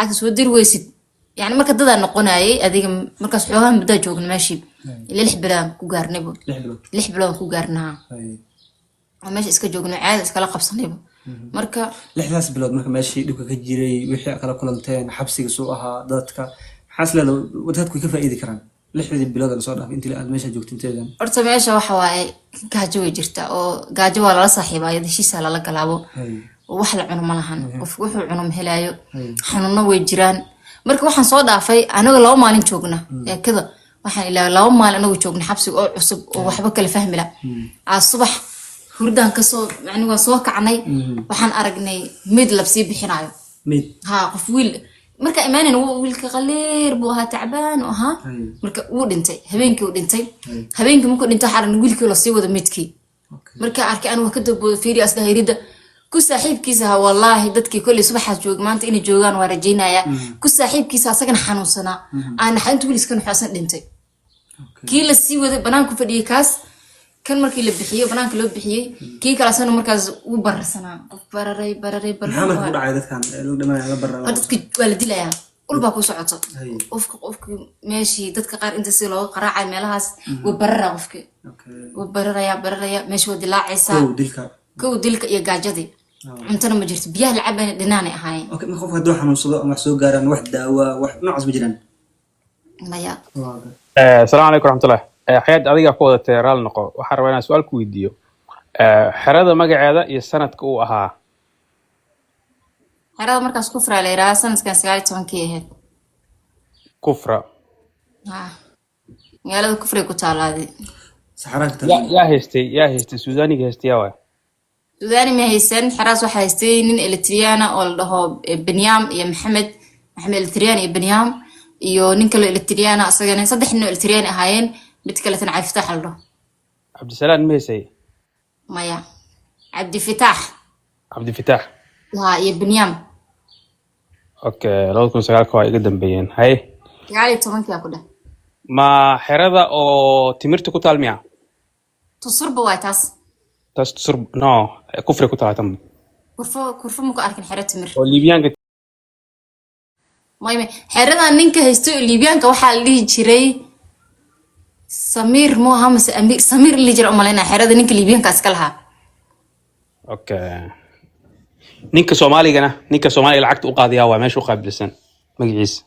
عكس ودير ويسد يعني مركز ضد النقناي هذه مركز حوهم بدا جوجنا ماشي اللي لحبلان كوغارنيبو لحبلان كوغارنا وماشي اسكا جوجنا عاد اسكا لا قبسنيبو marka lixdaas bilood marka meeshii dhibka ka jiray wixii kala kulanteen xabsiga soo ahaa dadka xaslada wadadku ka faa'iidi karaan lixdii bilood la soo dhaaf intii aad meesha joogtinteedan horta meesha waxa waaye gaajo way jirtaa oo gaajo waa lala saaxiibaya heshiis la galaabo oo wax la cuno ma lahan qof wuxuu cuno ma helayo xanuuno way jiraan marka waxaan soo dhaafay anaga 2 maalin joogna ee kada waxaan ilaa 2 maalin anagu joogna xabsiga oo cusub oo waxba kala fahmi la subax hurdaan ka soo macni waa soo kacnay waxaan aragnay mid labsi bixinayo mid ha qof wiil marka iimaanina wiilka qaleer buu ahaa tacbaan oo ahaa marka uu dhintay habeenkii markuu dhintay xaran wiilkii la sii wada midkii marka arkay aan wax ka dabo fiiriyaas dahayrida ku saaxiibkiisa ha wallahi dadkii kulli subaxaas joog maanta inay joogaan waa rajeynaya ku saaxiibkiisa asagana xanuunsana aan xayntu wiilkiisa xasan dhintay kii la sii wada banaanku fadhiyay kaas kan markii la bixiyo banaanka loo bixiyay kii kala sano markaas uu bararsanaa qof bararay maxamed ku dhacay dadkan loo dhamaan la barar dadka waa la dilayaa ulba ku socoto qofka meeshii dadka qaar inta si loo qaraacay meelahaas uu barara qofka uu bararaya meeshii wadi laacaysa dilka iyo gaajadii intana ma jirto biyaha la cabaan dhinaanay ahaayeen okay ma qof haduu xanuunsado ama soo gaaraan wax daawa wax noocaas ma jiraan maya السلام عليكم ورحمة الله حياد adiga ku wada teeraal noqo waxa rabaa inaan su'aal ku weydiiyo xerada magaceeda iyo sanadka uu ahaa xerada markaas kufra la yiraahdo sanadkan 19 ahayd kufra magaalada kufra ku taalaadi saxaraagta yaa haystay suudaaniga haystay waa suudaani ma haysan xeraas waxa haystay nin Eritriana oo la dhaho Benyam iyo Maxamed Eritriana iyo Benyam iyo nin kale Eritriana asagana saddex nin Eritriana ahaayeen mid kale tan Cabdi Fataax loo Cabdi Salaam meesay maya Cabdi Fataax iyo Benyam okay 2009 waa iga dambeeyeen hay yaali 10 ku dha ma xerada oo timirta ku taalmiya tusurba waa taas tusur no kufri ku taalatan kurfo ma ku arkin xero timir oo Liibiyaanka ما حرنا نينك هيستو ليبيانك waxaa la dhihi jiray Samir Mohamed Samir اللي جرى umaleena xerada ninka Liibiyaanka iska lahaa okay ninka Soomaaliga lacagta u qaadiyaa waa meesha u qaabilsan magaciisa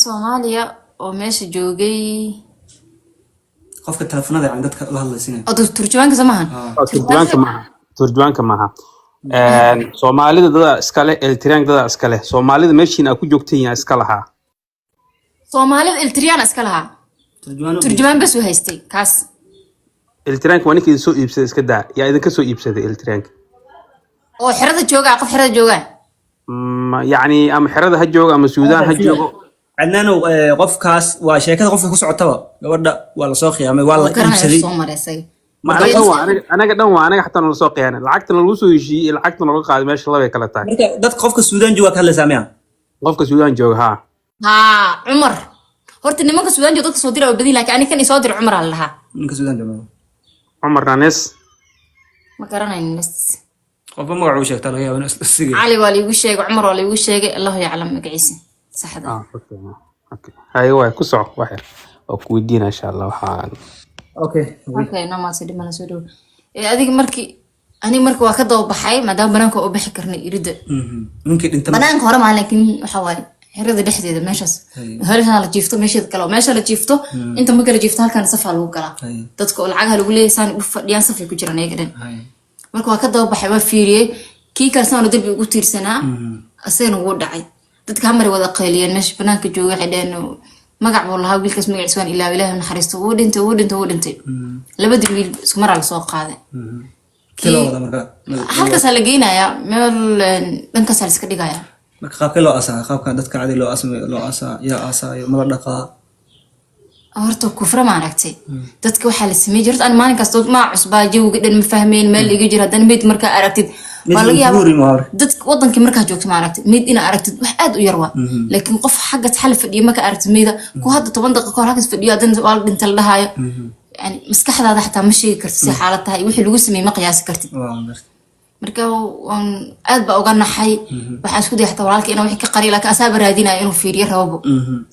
Soomaaliya oo meesha joogay qofka telefoonada aan dadka la hadlaysiin oo turjumaanka samahan turjumaanka maaha Soomaalida dad iska leh Eritriyaanka dad iska leh Soomaalida meeshiina ku joogteen iska lahaa Soomaalida Eritriyaana iska lahaa turjumaan bas u haystay kaas Eritriyaanka waa ninkii soo iibsaday iska daa yaa idin ka soo iibsaday Eritriyaanka oo xerada jooga qof xerada jooga yani ama xerada ha jooga ama Suudaan ha joogo عدنان قفكاس وشركة قفك كسعتها gabadha waa la soo qiyaamay waa la iibsaday أنا حتى أنا لسوق يعني العقد أنا لوسو شيء العقد أنا لقى ماشي الله يكلا تاعي دت قفك السودان جوا كله سامع قفك السودان جو ها عمر هرت إن منك السودان جو دت صدير وبدي لك أنا كان يصادر عمر على لها منك السودان جو عمر ناس ما كرنا الناس قف ما عوشك ترى يا وناس السجن علي والي وشيء عمر والي وشيء الله يعلم مقعيس صح ده أوكي أيوة كسر واحد وكويدينا إن شاء الله وحال اوكي نما سيدي ما نسودو اديك markii ani markii waa ka daba baxay maadaama banaanka oo bixi karnay irida mumkin inta banaanka hore ma laakiin waxa waay xirada dhexdeeda meeshaas halkan la jiifto meesha la jiifto inta ma kala jiifto halkan safar lagu galaa dadka oo lacag lagu leeyahay u fadhiyaan safay ku jiraan ayaga markii waa ka daba baxay waa fiiriyay kii kalsana darbi ugu tiirsanaa asayna wuu dhacay dadka hamar wada qayliyeen meesha banaanka jooga xideen magac wallahi wiilkaas magaciisa waan ilaahay naxariisto wuu dhintay labadii wiil isku mar la soo qaaday kilowada marka halkaas la geenayaa meel dhankaas la iska dhigaya marka qaabka loo asaa qaabka dadka caadi loo asaa yaa asaayo mala dhaqaa horta kufra ma aragtay dadka waxa la sameeyay jirta aan maalin kasta ma cusbaa jawga dhan ma fahmeen meel iga jira hadan mid marka aragtid dadka wadankii markaa joogto ma aragtid mid ina aragtid wax aad u yar waa laakiin qof xagga xal fadhiyo marka aragtid meeda ku hadda 10 daqiiqo hor halkaas fadhiyo adan waa dhinta la dhahayo yani maskaxdaada xataa ma sheegi kartid si xaalad tahay wixii lagu sameeyay ma qiyaasi kartid marka waan aad ba uga naxay waxaan isku day xataa walaalkii inuu wixii ka qari laakiin asaaba raadinaya inuu fiiriyo rabo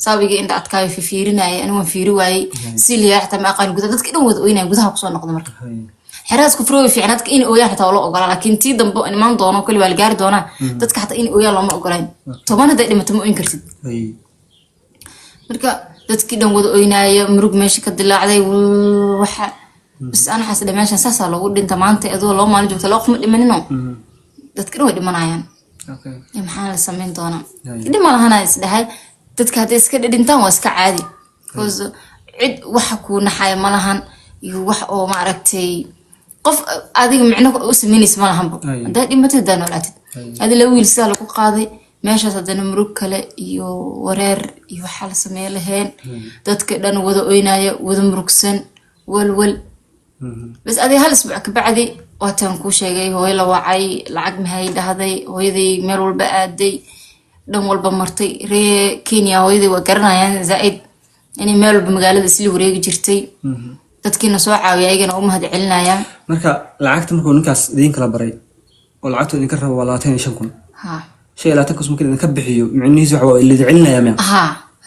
saabiga inta adkaayo fiirinaya inuu waan fiiri waayay si liya xataa ma aqaan gudaha dadka dhan wada oynay gudaha ku soo noqdo marka xiraas ku furooy fiicnaadka in ooyaan xataa loo ogolaa laakiin tii dambe imaan doono kali waa gaari doona dadka xataa in ooyaan looma ogolaan toban haday dhimato ma oyn kartid marka dadkii dhan wada oynaya murug meesha ka dilaacday waxa بس أنا حاسة دماغي ساسا لو قلت أنت ما أنت أدور لو ما نجوت لو قمت لمنه تذكروا دي منايان يا محل سمين تونا دي ما لهنا إسدها تذكرتيس كده دي أنت واسك عادي كوز عد وحكوا نحيا ما لهن يوح أو ما عرفتي قف هذه معنا اسمين اسمها لهم ده دي ما تدنا ولا تد هذا لو يلسال قاضي ماشي صدنا مروك كلا يو ورير يو حال سمين لهن تذكرنا وذا أوينايا وذا مروكسن والول بس هذه هالأسبوع كبعدي واتن كل شيء هو يلا وعي العقد هاي ده هذا هو يدي مرول بقى دي دم والبمرتي ري كينيا هو يدي وقرنا يعني زائد يعني مرول بمقالة سلي وريق جرتي تذكرنا سواعة وياجنا هذا علنا يا marka lacagta markuu ninkaas idin kala baray oo lacagtu idin ka rabo 25 kun shay la takas mumkin in ka bixiyo micnihiisu waxa uu leedacinaya ma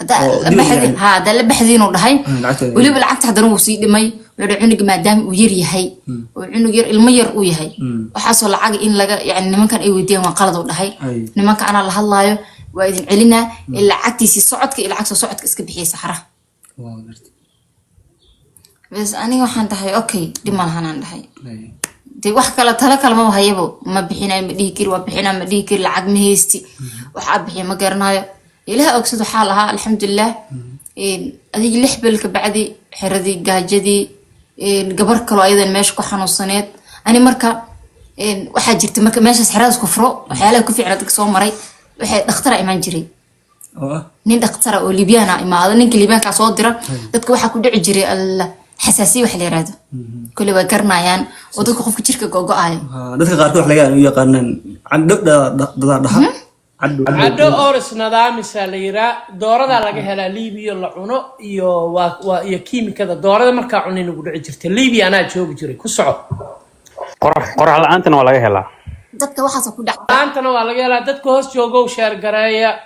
هذا اللي بحذين ودهاي ولي بالعكس هذا هو سيد ماي عنق مادام ويريهاي وعنق ير المير ويهاي وحصل عاق إن لقى يعني ما كان يوديه ما قلده ودهاي ما كان على هالله وإذن علينا إلا عكسي صعدك إلا عكس صعدك إسكت بحي صحراء بس أنا وحنا دهاي أوكي دي ما لهنا دهاي دي وحكي لا تلا كلمة وهيبو ما بحنا مديكير وبحنا مديكير العاق مهستي وحاب بحي ما قرنايا إلها أقصد حالها الحمد لله أديك لحبل كبعدي حردي جاجدي قبر كلو أيضا ماشي كحن الصنات أنا مركا واحد جرت مركا ماشي حراس كفرو وحياله كفي عندك صوم مري واحد اخترع إيمان جري نين اخترع وليبيانا إما هذا نين كليبيان كصادرة تذكر واحد كل عجري الحساسية وحلي راد كل وقرنا يعني وتذكر خوف كتير كجوجو آي dadka qaarkood wax laga yaqaanan cadho عدو أورس نظام ساليرا دورة لقى هلا ليبيا العنو يو كيمي كذا دورة مركا عني نقول عجرت ليبيا أنا أشوف جري كسر قرح لأنتنا ولا هلا dadka waxaas ku dhac أنتنا ولا هلا دتك هوس جوجو شهر قرايا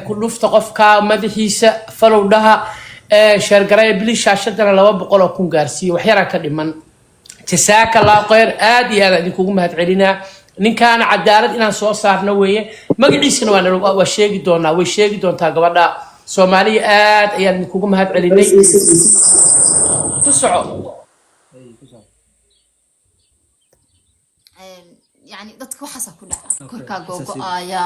كله افتقف كا مدحيسة فلو ده شهر قرايا بلي شاشتنا لو بقولوا كون جارسي وحيرا كلمن تساك الله خير آدي هذا نكون مهتعلينا nin kaana cadaalad inaan soo saarno weeye magaciisana waa sheegi doonaa way sheegi doontaa gabadha Soomaaliya aad ayaan kugu mahad celinay يعني dadka waxaas ku dhaca korka googo'aya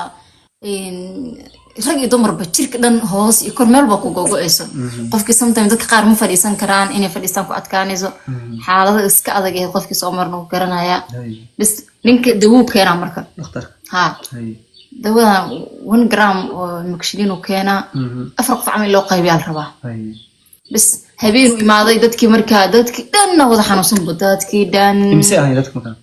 rag iyo dumarba jirka dhan hoos iyo kor meelba ku googo'ayso qofkii sometimes dadka qaar ma fadhiisan karaan inay fadhiistaan ku adkaanayso xaalada iska adag ee qofkii soo marno garanaya bas ninka dawo keena marka dhakhtar ha dawada 1 gram oo makshilin oo keena afar qof amal loo qaybiyaa rabaa bas habeen imaaday dadkii marka dadkii dhan wada xanuunsan dadkii dhan imse ahay dadka marka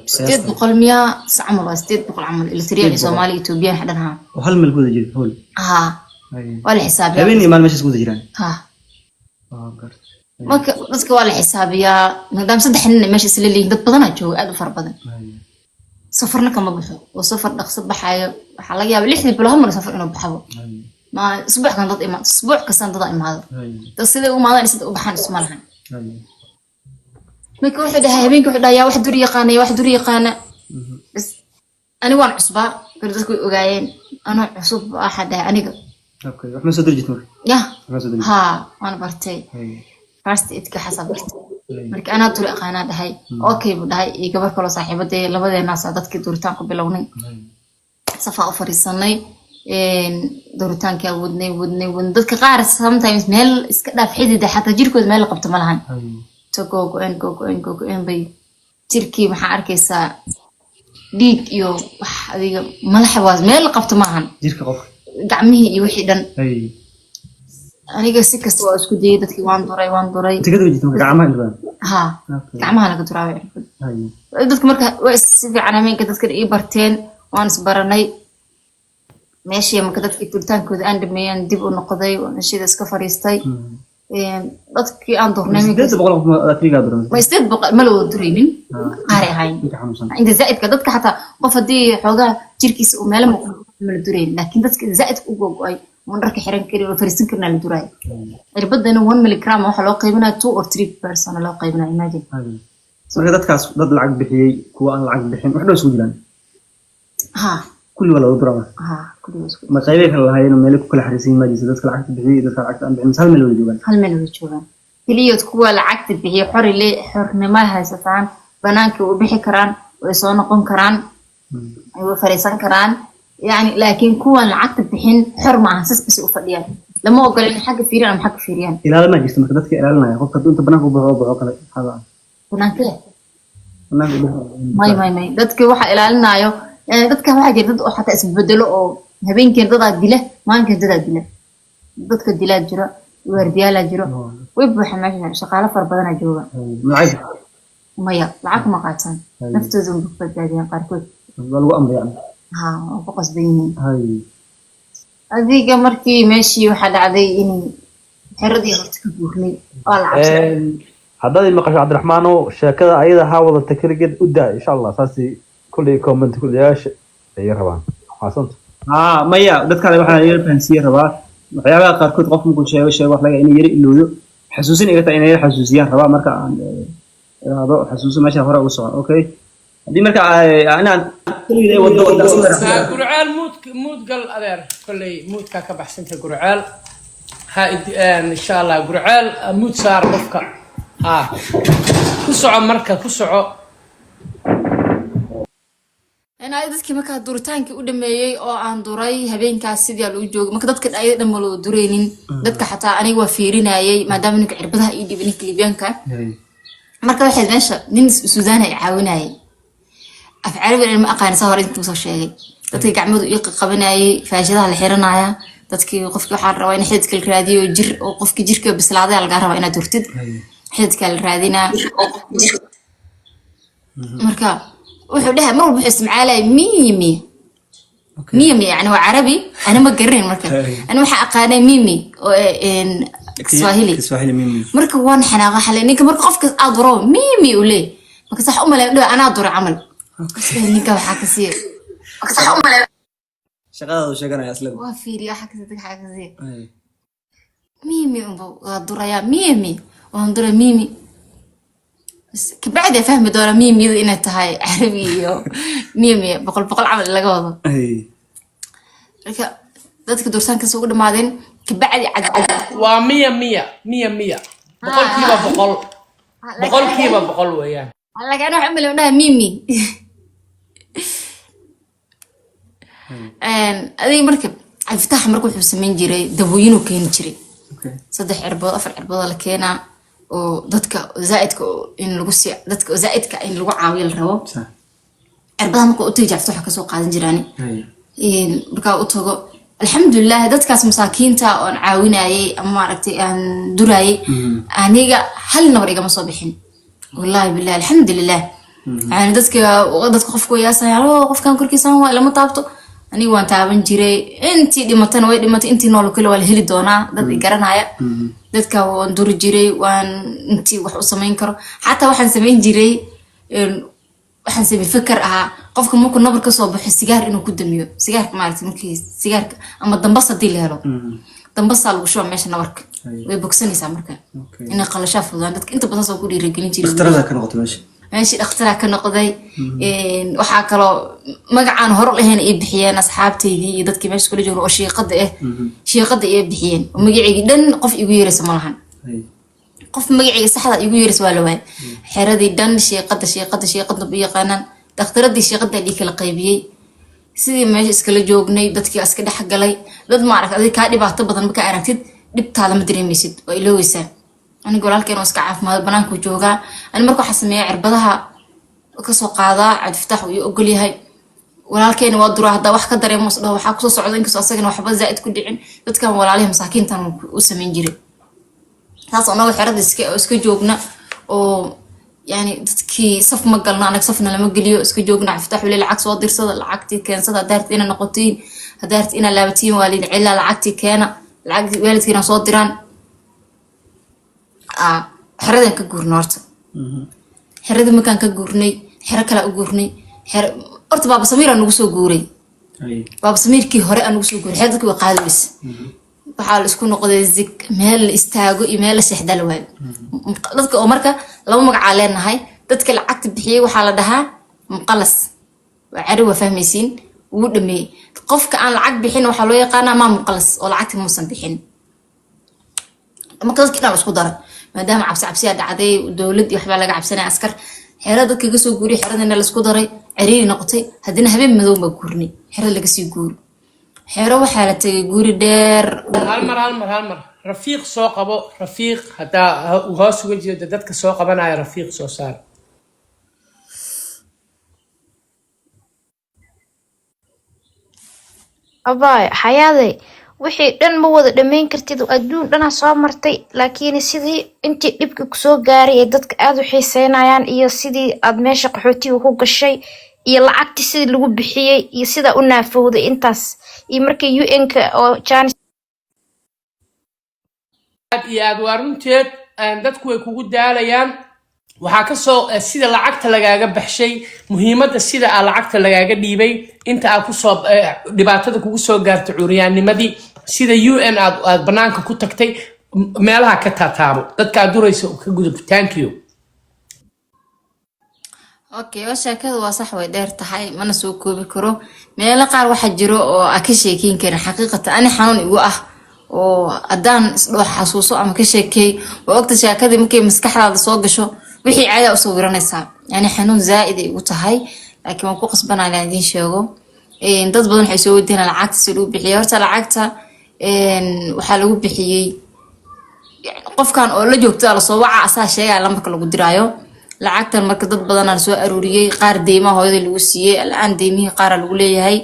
ستيد بقول مية عمل ستيد بقول عمل التريال الصومالي إثيوبيا حدنها وهل ملك وده جري هول ولا حساب هبين إيمان ماشي سكوت جيران ما بس كوالي حساب يا مدام صدق إن ماشي سللي ضد بدنا جو أدو فر بدن سفرنا كم بحو وسفر نقصد بحاجة حلاقي باللحد بلهم ولا سفر إنه بحو ما أسبوع كان ضد إيمان أسبوع كسان ضد إيمان هذا تصير وما هذا نسيت وبحان اسمه لهن ما يكون واحد هايبينك واحد يا واحد دوري يقانا يا واحد دوري يقانا بس أنا وان عصبة قلت لك وقاين أنا عصب أحد أنا أوكي وإحنا صدري جتنا يا ها أنا برتي فرست إتك حسب برتي مرك أنا دوري يقانا ده هاي أوكي ده هاي يقبل كل صاحبة ده لبده الناس عدد كدورتان قبلوني صفاء فريساني دورتان كودني ودك قارس sometimes مهل إسكت في حدي ده حتى جيركود مهل قبت ملهن go in bay jirkii waxa arkaysaa dhiig iyo wax adiga malaxa waas meel qabto maahan jirka qof gacmihii iyo wixii dhan aniga si kasta waa isku dayay dadkii waan duray tigada wajito gacmaha inta badan ha gacmaha laga duraa dadka marka waa si fiican ameenka dadka ay barteen waan isbaranay meeshii marka dadkii turtaankooda aan dhameeyaan dib u noqday oo nashida iska fariistay dadkii aan doornay ma 800 ma 800 ma loo duraynin قاري هاي عند زائد كدتك حتى قف دي حوجا جيركيس وماله من الدورين لكن دتك زائد وجوجاي ونرك حرين كري وفرسين كنا الدوراي بدنا 1 ملغ waxa loo qaybinaa 2 or 3 person loo qaybinaa imagine marka dadkaas dad lacag bixiyay kuwa aan lacag bixin wax dhow isku jiraan ha kulli wala u durama ha kulli isku ma qaybay kala lahaayeen meel ku kala xariisin ma jirto dadka lacag bixiyay dadka lacag aan bixin hal meel wada joogan hal meel wada joogan kaliyood kuwa lacag bixiyay xornimo haysataan banaanka u bixi karaan way soo noqon karaan ay fariisan karaan يعني لكن كون العقد بحين حر مع أساس بس أفضيان لما أقول إن حاجة فيريان أم حاجة فيريان إلى ما جست مكتبك إلى لنا يا خبك أنت بناك وبعوق كذا هذا بناك له بناك ماي دتك واحد إلى لنا يو يعني دتك واحد جدد أو حتى اسم بدله أو هبين كان ضد الدلة ما كان ضد الدلة دتك الدلة جرا ورديالة جرا ويبقى حماش شغالة فربنا جوا معي مايا العقد ما قاتن نفتزم بفضل قاركود والله أمر يعني ها فقص بيني هاي هذيك مركي ماشي وحد عادي إني حردي هرتك بورني هذا المقاش عبد الرحمن شاكذا أيضا حاول التكريج ودا إن شاء الله أساسي كل كومنت كل ياش يربان حسنت مايا دتك على واحد يرفنسي ربا waxyaabaha qaarkood qof markuu sheego wax laga inay yiri ilooyo xasuusin iga tahay inay xasuusiyaan raba marka aan iraado xasuusin meesha hore ugu soo okay hadii marka aan kulliday wado قرعال مود قال أدير كل مود كبحسن كقرعال إن شاء الله قرعال مود صار بفكر كسعة مركز كسعة أنا dadkii marka duritaanki u dhameeyay oo aan duray habeenkaas sidii loo joogo marka dadka ay dhamalo dureenin dadka xataa aniga waa fiirinayay maadaama ninka cirbadaha ii dhibin Liibiyaanka marka waxay meesha nin Suudaan ay caawinayay af carabi ma aqaan soo hor intuu soo sheegay dadka gacmadu ii qabanayay faashadaha la xiranaya dadkii qofkii waxa la rabaa in xididka la raadiyo jir oo qofkii jirka bislaaday laga rabaa inaad durtid xididka la raadinaa marka wuxuu dhahay mar walba isticmaalay mimi mimi يعني هو عربي انا ما قرين marka انا waxa aqaanay mimi oo in Kiswahili mimi marka waan xanaaqa xalay ninka marka qofka aad duro mimi u leey marka sax u malay ana duro amal ninka waxa ka sii marka sax u malay shaqada uu sheeganaya aslan waa fiiriyo waxa ka sii mimi oo duraya mimi oo duro mimi كبعد فهم دورة ميمي إنها تهاي عربي ميمي بقول عمل اللي قاضي. لك ذاتك دورسان كسوق دمادين كبعد عد. ومية بقول كيف بقول وياه. لك أنا أعمل منها ميمي. هذه مركب عفتاح مركب حسمين جري دبوينو كين جري. صدق عربض أفر عربض لكينا. ودتك زائدك إن لقصي دتك زائدك إن لقوا عاويل الرو. عربضها مكو أتيجي فتوحة كسوق قاعدين جيراني. بقى أتوقع الحمد لله دتك مساكين تا أن عاوينا أي أما عرفتي أن دراي أنيجا هل نوريجا مصابيحين والله بالله الحمد لله. يعني دتك خفكوا يا سيارة خف كان كل كيسان ولا مطابطو أني وأنت عبن جري أنتي دمتنا ويد دمت أنتي نولو كل ولا هلي دونا دت جرنايا دتك وندور جري وان أنتي وح سمين كرو حتى وحن سمين جري وحن سمي فكر قفكم ممكن نبر كصوب السجار إنه قدامي سجار مالت ممكن سجار أما الدنبسة دي اللي هلو دنبسة على وشو ماشي نورك ويبوكسني سامرك إنه قال شاف دتك أنت بتصل كوري رجلين جري اخترنا كان قط ماشي اختراع كنقضي waxaa kala magacaan hor lahayn ay bixiyeen asxaabteydii iyo dadkii meesha kula joogo oo sheeqada ay bixiyeen magacayga dhan qof igu yeeray malahan qof magacayga saxda igu yeeray waa la waay xeradii dhan sheeqada bi yaqaanaan dhakhtaradii sheeqada ay kala qaybiyay sidii meesha iskala joognay dadkii iska dhax galay dad ma aragtay ka dhibaato badan marka aragtid dhibtaada ma dareemaysid oo ilowaysaa أنا أقول لك أنا أسكع في مال بنانك وجوجا أنا مركو حسمي عربضها كسو قاضا عاد فتح ويقول لي هاي ولكن وادرو هذا واحد قدر يمص له حاكسو صعودين كسو أسجن وحبة زائد كل دين بتكلم ولا عليهم مساكين تنو وسمين جري خلاص أنا وحرد اسك جوجنا و يعني تكي صف مقلنا أنا صفنا لما قليو اسك جوجنا عفتح ولي العكس وادر صد العكتي كان صد دارت إنا نقطين دارت إنا لابتين والد علا العكتي كان العكتي والد كنا صادران حردن كجور نورت xerada markaan ka guurnay xero kale u guurnay xero horta baaba samiir aan ugu soo guuray baaba samiirkii hore aan ugu soo guuray xero dadkii waa qaadays waxaa la isku noqday zig meel la istaago iyo meel la seexda la waayo dadka oo marka laba magacaa leenahay dadka lacagta bixiyay waxaa la dhahaa muqalas waa cari waa fahmaysiin wuu dhameeyey qofka aan lacag bixin waxaa loo yaqaanaa maa muqalas oo lacagta muusan bixin marka dadkii dhan isku dara maadaama cabsiyaa dhacday dowlad iyo waxbaa laga cabsanaya askar xero dadka ga soo guuriyay xeradana laisku daray ciriiri noqotay haddana habeen madow baa guurnay xero laga sii guuri xero waxaa la tagay guri dheer hal mar rafiiq soo qabo rafiiq hadaa hoos uga jeedo dadka soo qabanaya rafiiq soo saar abaay xayaaday wixii dhan ma wada dhamayn kartid adduun dhana soo martay laakiin sidii intii dhibka kusoo gaaray ee dadka aad u xiiseynayaan iyo sidii aad meesha qaxootiga ku gashay iyo lacagtii sidii lagu bixiyey iyo sida u naafowday intaas iyo markii UN-ka oo Jaanis iyo aad waa runteed dadku way kugu daalayaan waxaa ka soo sida lacagta lagaaga baxshay muhiimadda sida aa lacagta lagaaga dhiibay inta aad kusoo dhibaatada kugu soo gaartay curyaanimadii sida UN aad banaanka ku tagtay meelaha ka taataabo dadka aad duraysa ka gudub thank you okay sheekadu waa sax way dheer tahay mana soo koobi karo meelo qaar waxa jiro oo aan ka sheekeyn karin xaqiiqatan ani xanuun igu ah oo adaan isdhoo xasuuso ama ka sheekay oo ogta sheekadii markay maskaxdaada soo gasho wixii caadi u soo wiranaysaa yani xanuun zaa'id ay ugu tahay laakiin waan ku qasbanaa inaan idiin sheego dad badan waxay soo weydiinayaan lacagta si lagu bixiyo horta lacagta waxaa lagu bixiyey qofkan oo la joogto la soo waca asaa sheegaya lambarka lagu diraayo lacagtan marka dad badan aan soo aruuriyay qaar deymaha hooyada lagu siiyay al'aan deymihii qaar lagu leeyahay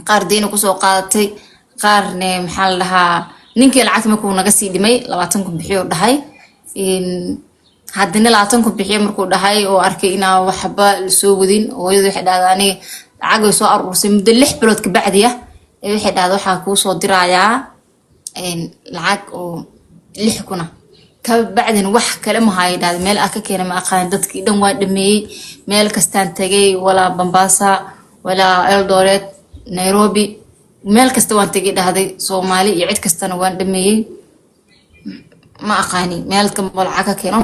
qaar deyna kusoo qaadatay qaarne maxaa la dhahaa ninkii lacagta markuu naga sii dhimay 20 kun bixiyo dhahay haddana 20 kun bixiyo markuu dhahay oo arkay inaa waxba la soo wadin hooyadu waxay dhahdaa aniga lacag ay soo aruursay muddo 6 bilood ka bacdi ah waxay dhahdaa waxaa kuu soo dirayaa lacag oo 6 kun ka bacdina wax kale ma hayo dhahday meel aka keenay ma aqaan dadkii dhan waa dhameeyay meel kastaan tagay wala Mombasa wala Eldoret Nairobi meel kasta waan tagay dhahday Soomaali iyo cid kastana waan dhameeyay ma aqaani meel ka lacag ka keeno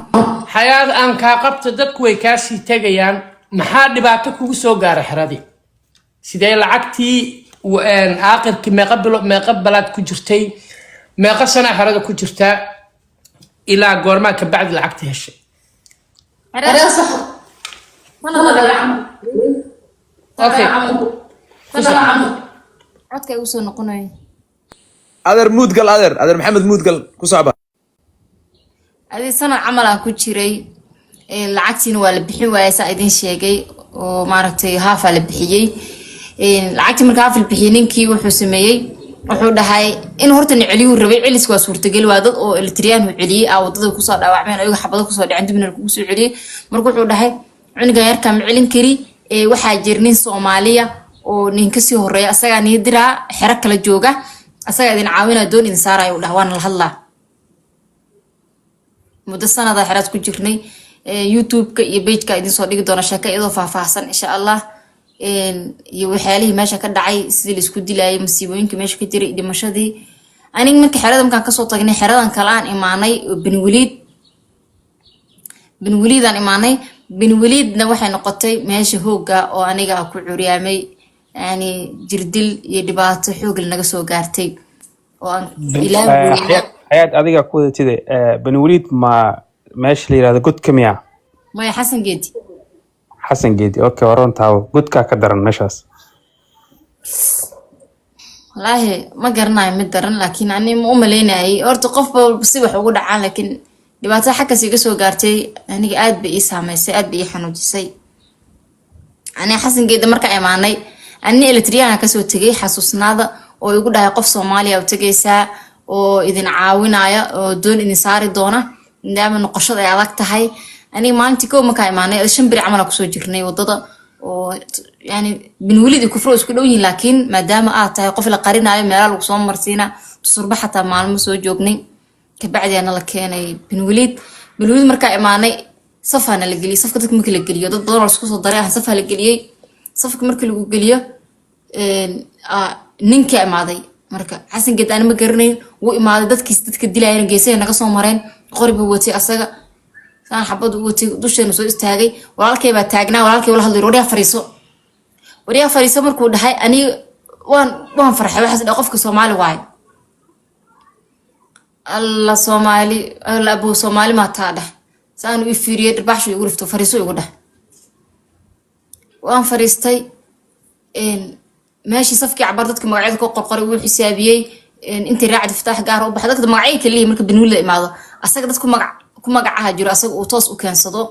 xayaad aan ka qabto dadku way ka sii tagayaan maxaa dhibaato kugu soo gaaray xeradii sidee lacagtii aakhirkii meeqa balaad ku jirtay meeqa sana xerada ku jirtaa ilaa goorma ka bacdi lacagta heshay okay codka ay soo noqonay adeer muudgal adeer maxamed muudgal ku socba adi sana camal aan ku jiray lacagtiina waa la bixin waayay saa idin sheegay oo maaragtay haafa la bixiyay lacagtii marka haaf la bixiyay ninkii wuxuu sameeyay wuxuu dhahay in horta celiyu rabay celis waa suurtagal waa dad oo Eritrean uu celiyay wadada ku soo dhaawacmeen ayaga xabado ku soo dhaceen dibna ku soo celiyay marka wuxuu dhahay cuniga yarka ma celin kari waxaa jirnin Soomaaliya oo ninka si horeeya asaga ni diraa xero kala jooga asaga idin caawina doon in saarayo u dhaawaan la hadlaa muddo sanada xeraad ku jirnay YouTube-ka iyo page-ka idin soo dhigi doona sheeko iyadoo faahfaahsan insha Allah iyo waxyaalihii meesha ka dhacay sidii la isku dilayay masiibooyinka meesha ka jiray dhimashadii aniga markii xerada markaan ka soo tagnay xeradan kale aan imaanay bin waliid aan imaanay bin waliidna waxay noqotay meesha hooga oo aniga ku curyaamay yani jirdil iyo dhibaato xoog naga soo gaartay oo aan ilaahay حياة أديك كودة تدي بن وليد ما ماشي لي هذا قد كم يا ما حسن جدي حسن جدي أوكي ورون تاو قد كدرن مشاس والله ما قرنا مدرن لكن أنا مؤمنة أي أرتقف بصيبة حقول عن لكن دبعتها حكى سيجسوا قارتي أنا قاعد بإسها ما سيد بيحنو جسي أنا حسن جدي مركع معاني أني إلتريانا كسو تجي حسوسنا هذا ويقول ده قف صوماليا وتجي ساعة oo idin caawinaya oo doon idin saari doona indama noqoshada ay adag tahay ani maalintii koo markaa imaanay 5 bir camal ku soo jirnay wadada oo yani bin waliid ku furo isku dhowyin laakiin maadaama aad tahay qof la qarinayo meel lagu soo marsiina surba xataa maalmo soo joognay ka bacdi ana la keenay bin waliid markaa imaanay safana la geliyay safka dadka markii la geliyo dad badan oo isku soo daray safa la geliyay safka markii lagu geliyo ninka imaaday marka xasan geed aan ma garanayn wuu imaaday dadka dilayeen geesay naga soo mareen qoriba watay asaga saan xabad u watay dusheena soo istaagay walaalkay baa taagnaa walaalkay wala hadlay wariya fariiso markuu dhahay ani waan farxay waxaas dhaa qofka Soomaali waay alla Soomaali alla abu Soomaali ma taada saan u fiiriyay dharbaaxshu igu rifto fariiso igu dhahay waan fariistay ماشي صفكي عبارتك مقعدك وقرقري وحسابيي انت راعد فتح قار وبخ dadka magacay kaliya marka Benuul la imaado asaga dadku magacaha jiro asaga uu toos u keensado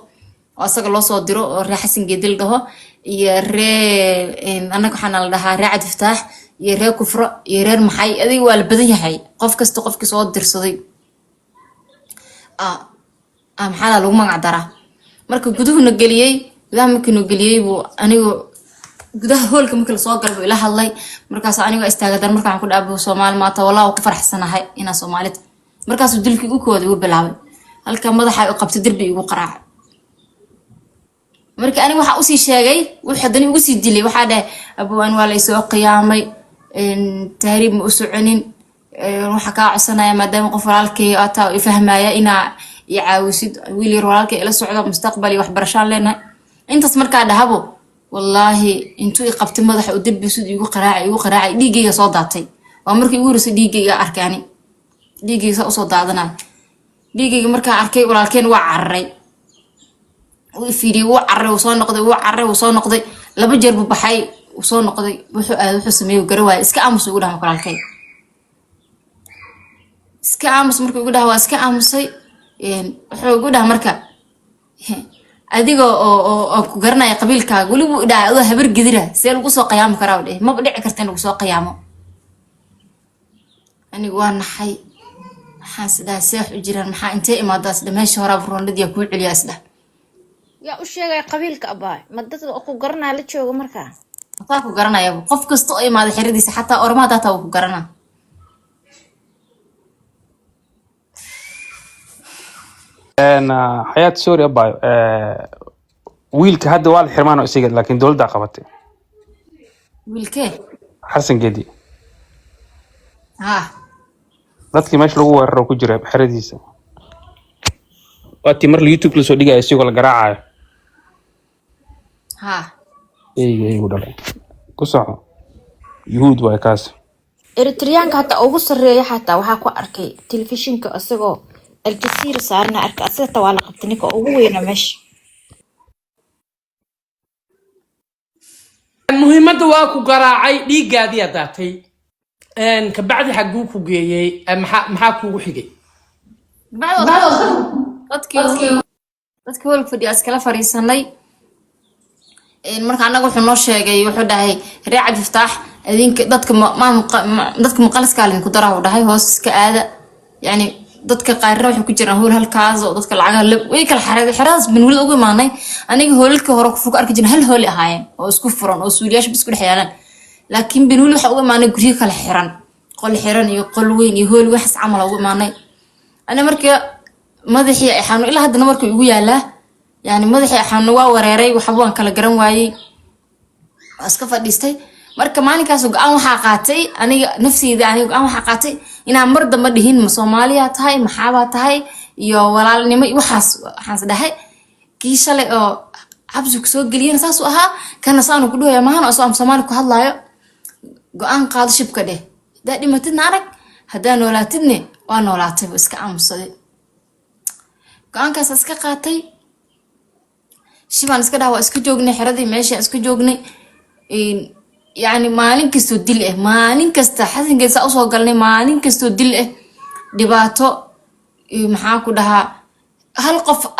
asaga loo soo diro oo raaxasin geedil dhaho iyo anaga waxaan la dhahaa raacad فتح iyo ree kufro iyo reer maxay adiga waa la badan yahay qof kasta qofkii soo dirsaday maxaa lagu magac daraa marka guduhuna galiyay buu anigu gudaha hoolka markii la soo galay ila hadlay markaas aniga istaagadan markaan ku dhaabo Soomaali maanta walaa ku faraxsanahay ina Soomaalida markaas dilkii u kooday uu bilaabay halka madaxa ay qabtay darbi igu qaraac marka aniga waxa uu sii sheegay wuxuu hadani ugu sii dilay waxa dhahay abaan waa la soo qiyaamay tahriib ma u soconin waxa ka codsanaya maadaama qof walaalkay ata u fahmaya ina yaawisid wiil yar walaalkay ila socdo mustaqbali waxbarashaan leenahay intaas marka dhahabo والله انتو قبت مدح او دبي سود igu qaraacay dhiigayga soo daatay waa markii ugu horeysay dhiigayga arkani dhiigayga soo daadanay dhiigayga marka arkay walaalkeen waa carray uu fiiriyay waa carray uu soo noqday laba jeer buu baxay uu soo noqday wuxuu sameeyay garawaay iska aamus ugu dhahay walaalkay iska aamus markii ugu dhahay waa iska aamusay wuxuu ugu dhahay marka adiga oo ku garanay qabiilkaaga wali uu dhaay habar gidira see lagu soo qiyaamo karaa dheh ma dhici karta in lagu soo qiyaamo anigu waan naxay waxaan sidaa seex u jiraan maxaa intee imaadaas dhameesha hore burundadiya ku celiyaa isda yaa u sheegay qabiilka abaa ma dadka ku garanaa la joogo markaa waxaa ku garanaya qof kasta oo imaada xiridiisa xataa ormaha data uu ku garanaa حياة سوريا بايو ويلك هذا والد حرمان وإسيقد لكن دول دا قبطي ويلكي حسن جدي dadkii meesha lagu weeraro ku jiray xeradiisa waati mar YouTube la soo dhigay isagoo la garaacayo eeygu dhalay ku soco yuhuud way kaas Eritreanka hata ugu sareeya xataa waxa ku arkay telefishinka asagoo الجزيرة صارنا أرك أصلا طوال قبتني كأوه مش المهمة واكو قراعي لي قادية داتي إن كبعد حقوكو جيي محاكو وحجي بعد dadkii wal fadhiya iskala fariisanay marka anagu wuxuu noo sheegay wuxuu dhahay raacad iftaax idinka dadka maqalska lin ku daraw dhahay hoos iska aada yani dadka qaarna waxay ku jiraan hool halkaas oo dadka lacag way kala xaraas Benuul ugu imaanay aniga hoolka hore ku fog arki jirnay hal hool ahaayeen oo isku furan oo Suuliyaasha bisku dhaxayaan laakiin Benuul waxa ugu imaanay guriga kala xiran qol xiran iyo qol weyn iyo hool wax camal ugu imaanay ana markii madaxii ay xanuun ilaa hadda markii ugu yaala yani madaxii xanuun waa wareeray waxa waan kala garan waayay iska fadhiistay marka maalinkaas go'aan waxa qaatay aniga nafsiida aniga go'aan waxa qaatay inaan mar dambe dhihin ma Soomaaliya tahay maxaaba tahay iyo walaalnimo waxaas dhahay kii shalay oo xabsi ku soo galiyeen saas u ahaa kana saanu ku dhahay maahan oo Soomaali ku hadlaayo go'aan qaad shibka dheh daa dhimatidna arag haddaan noolaatidne waa noolaatay iska aamusaday go'aankaas iska qaatay shibaan iska dhawa iska joognay xeradii meesha iska joognay يعني مالين كستو دل مالين كستا حسن جالس أوصل قالني مالين كستو دل دباتو محاكو ده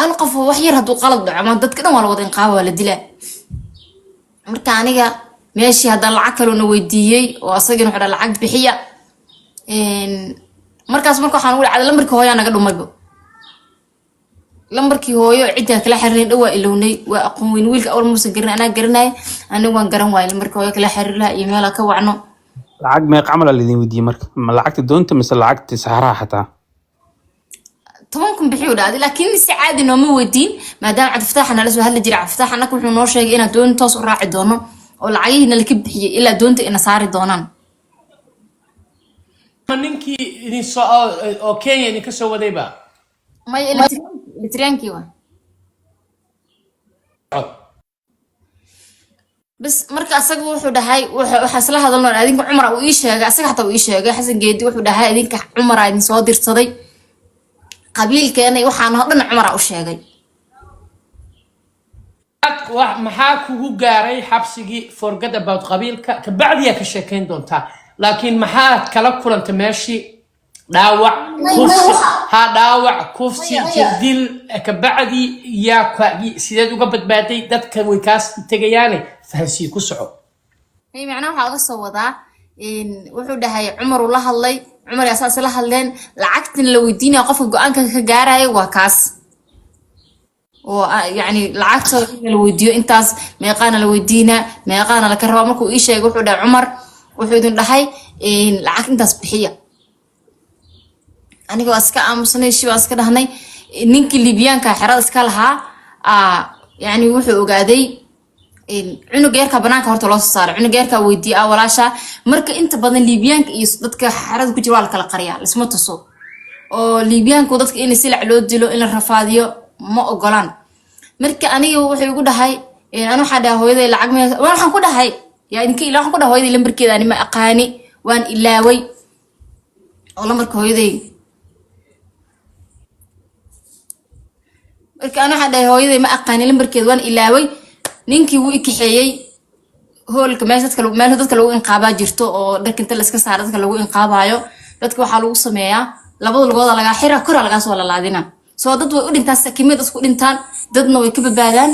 هالقف وحير هدو قلب ده ما ضد كده ولا وضعين قاوة ولا دلا مركانية ماشي هذا العقل ونوديي وأصلاً هذا العقل بحية مركز حنقول على الأمر كهوي أنا قدو مجبو لمبركي هويو عيدها كلا حرين دوا إلوني وأقوم وينويلك أول موسى قرنا أنا قرناي أنا وان قرن واي لمبركي هويو كلا حرين لها إيميلا كوعنو العقد ما يقعمل اللي ودي مرك ما العقد دونت مثل العقد سهرها حتى tobankan bixi u dhacday laakiin si caadi nooma weydiin maadaama Cabdifataax nala soo hadli jiray Cabdifataax annaga wuxuu noo sheegay inaan doon toos u raaci doono oo lacagihiina la ka bixiyay ilaa doonta ina saari doonaan ninkii idin soo oo Kenya idin ka soo wadayba may litriankii waa bas marka asaga wuxuu dhahay waxa isla hadalno adinka Cumar uu ii sheegay asaga xataa uu ii sheegay Xasan Geedi wuxuu dhahay adinka Cumar idin soo dirsaday qabiilkeena waxaan oo dhan Cumar u sheegay maxaa kugu gaaray xabsigii forget about qabiilka ka bacdiya ka sheekayn doontaa laakiin maxaa kala kulanta meeshii dhaawac kufsi jirdil ka bacdi yaa sideed uga badbaaday dadka way kaas tagayaane fahansiin ku soco macnaha waxa uga soo wadaa wuxuu dhahay Cumar uu la hadlay Cumar asaas la hadleen lacagtan la weydiinay qofka go'aanka ka gaaray waa kaas oo yani lacagta la weydiyo intaas meeqaana la weydiina meeqaana la ka rabaa markuu ii sheegay wuxuu dhahay Cumar wuxuu idin dhahay lacag intaas bixiya aniga aska aamusnay shii aska dhahnay ninkii Liibiyaanka xirada iska lahaa yani wuxuu ogaaday cunuga yarka banaanka horta loo saaray cunuga yarka weydiiya walaasha marka inta badan Liibiyaanka iyo dadka xarada ku jira waa la kala qariyaa isma tuso oo Liibiyaanku dadka in si loo dilo in la rafaadiyo ma ogolaan marka aniga wuxuu igu dhahay aan waxa dhahay hooyaday lacag ma waxaan ku dhahay yaa idinka ilaa waxaan ku dhahay hooyaday lambarkeeda ani ma aqaani waan ilaaway oo lambarka hooyaday marka aan waxa dhahay hooyaday ma aqaani lambarkeeda waan ilaaway ninkii wuu ikixeeyay hoolka meesha dadka lagu inqaabaa jirto oo dharka inta la iska saaro dadka lagu inqaabayo dadka waxa lagu sameeyaa labada lugood laga xira kor laga soo laalaadina soo dad way u dhintaan sakimada isku dhintaan dadna way ka badbaadaan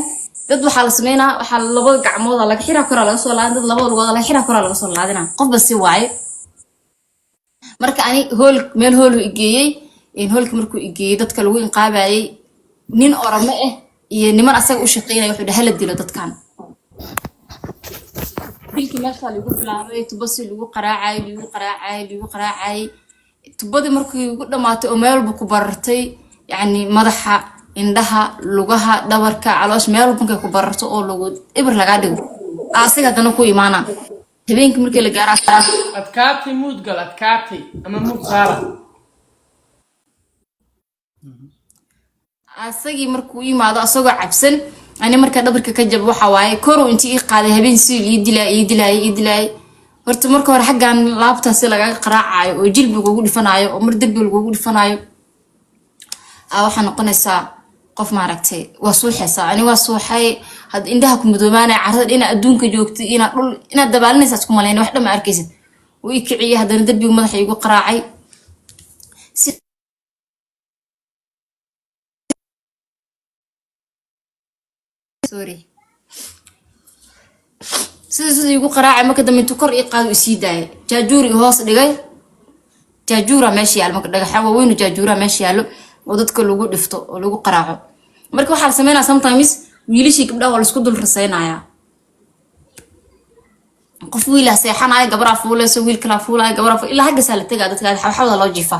dad waxa la sameeynaa waxa labada gacmood laga xira kor laga soo laadin dad labada lugood laga xira kor laga soo laadina qof bas si waay marka ani meel hool u igeeyay hoolka markuu igeeyay dadka lagu inqaabayay nin oramo iyo niman asaga u shaqeynay wuxuu dhahay la dilo dadkan dilkii meesha lagu bilaabay tubasi lagu qaraacay tubadi markii ugu dhamaatay oo meel walba ku barartay yani madaxa indhaha lugaha dhabarka caloosh meel walba ku bararto oo lagu ibr laga dhigo asaga dana ku imaana habeenkii markii la gaaray adkaati mudgal adkaati ama mudsaara asagii markuu imaado asagoo cabsan ani marka dhabarka ka jab waxa waaye koro intii qaaday habeen si ii dilay horta marka hore xagan laabtaas laga qaraacayo oo jilbiga ugu dhifanayo oo mar darbiga ugu dhifanayo waxa noqonaysa qof ma aragtay waa suuxaysa ani waa suuxay had indhaha ku mudoobaanay carrada ina adduunka joogtay ina dabaalinaysa isku maleyn wax dhama arkaysid oo ikiciye hadana darbiga madaxa igu qaraacay sorry sida igu qaraacay marka dambe intuu kor ii qaado isii daayay jaajuur ii hoos dhigay jaajuura meesha yaal marka dhagaxa waaweyn jaajuura meesha yaalo oo dadka lagu dhifto oo lagu qaraaco marka waxa la sameeynaa sometimes wiilashii gabdhaha waa isku dul rasaynaya qof wiila seexanaya gabadha fuulayso wiil kala fuulaya gabadha ilaa haga sala tagaa dadka xawada loo jiifa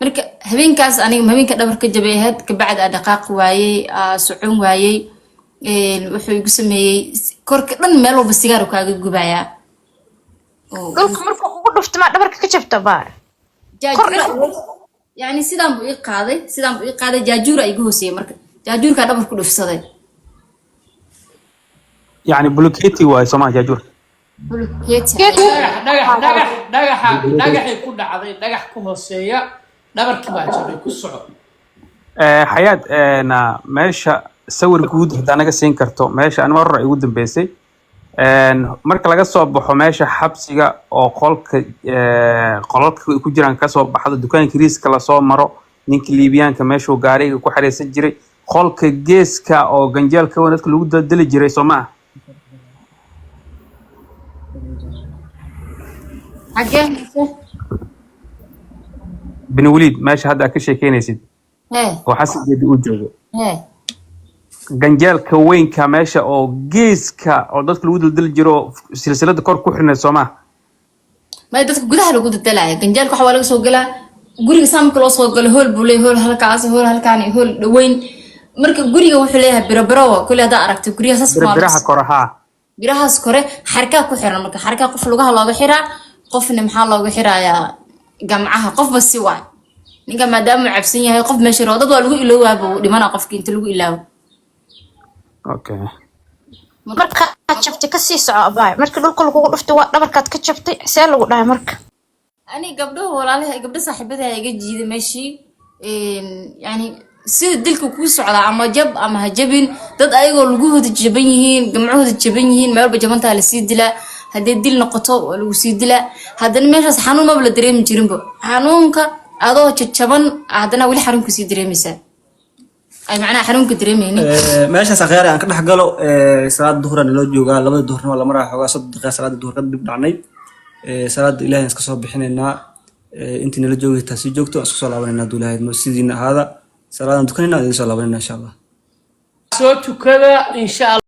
marka habeenkaas aniga habeenka dhabarka jabeehed ka bacda dhaqaaq waayay socon waayay wuxuu igu sameeyay korka dhan meel walba sigaar kaaga gubaya dhulka markuu ugu dhufto ma dhabarka ka jabto baar yani sidaan buu ii qaaday jaajuur ay igu hoosiyay marka jaajuurka dhabar ku dhufsaday يعني بلوكيتي واي سما جاجور dhagaxay ku dhacday dhagax ku hooseeya dhabarkii baa jabay ku soco حياة أنا ماشى سوي جود هذا أنا قاسين كرتو ماشى أنا مرة يقول دبيسي مركل لقى صوب حماشة حبسية أو قلق كوجران كسب بحد الدكان كريس كلا صوب مرة نيك ليبيان كماشى وقاري وكحري سجري قلق جيس كا أو جنجال كونت كل وده دل جري سماه حاجة بن وليد ماشي هذا كل شيء كينيسيد وحسب جدي وجهه جنجال كوين كماشة أو جيس كا أو دتك الود دل جرو سلسلة كور كحرنا سماه ما دتك جودها لو جود الدلعة جنجال كحوالي سوق له guriga saamka loo soo galo hool buu leeyahay hool halkaas hool halkaan iyo hool dhaweyn marka guriga wuxuu leeyahay biro kulli hada aragtay guriga saas biraha koraha birahaas kore xarka ku xiran marka xarka qof lugaha looga xiraa qofna maxaa looga xirayaa gamcaha qofba si waay ninka maadaama cabsan yahay qof meesha roodad waa lagu iloowaabo dhimana qofka inta lagu ilaawo okay marka jabtay ka sii soco abaay marka dhulka lagu dhufto waa dhabarkaad ka jabtay see lagu dhahay marka ani gabdho walaalaha gabdho saaxiibada iga jiiday meeshii yani sida dilka ku socda ama jab ama hajabin dad ayagoo lugahooda jaban yihiin gamcahooda jaban yihiin meelba jabanta la sii dilaa hadii dil noqoto lagu sii dilaa hadana meeshaas xanuun ma la dareemi jirinba xanuunka adoo jaban hadana wali xarunku sii dareemaysa ay macna xarunka dareemayni meeshaas akhyaar aan ka dhax galo salaad duhran loo joogaa labada duhurnimo la maraa xogaa 3 daqiiqo salaad duhur ka dib dhacnay salaad ilaahay iska soo bixinayna intii nala joogay taasi joogto isku soo laabanayna duulahayd ma sidiina ahaada salaadan dukanayna idin soo laabanayna insha Allah soo tukada insha Allah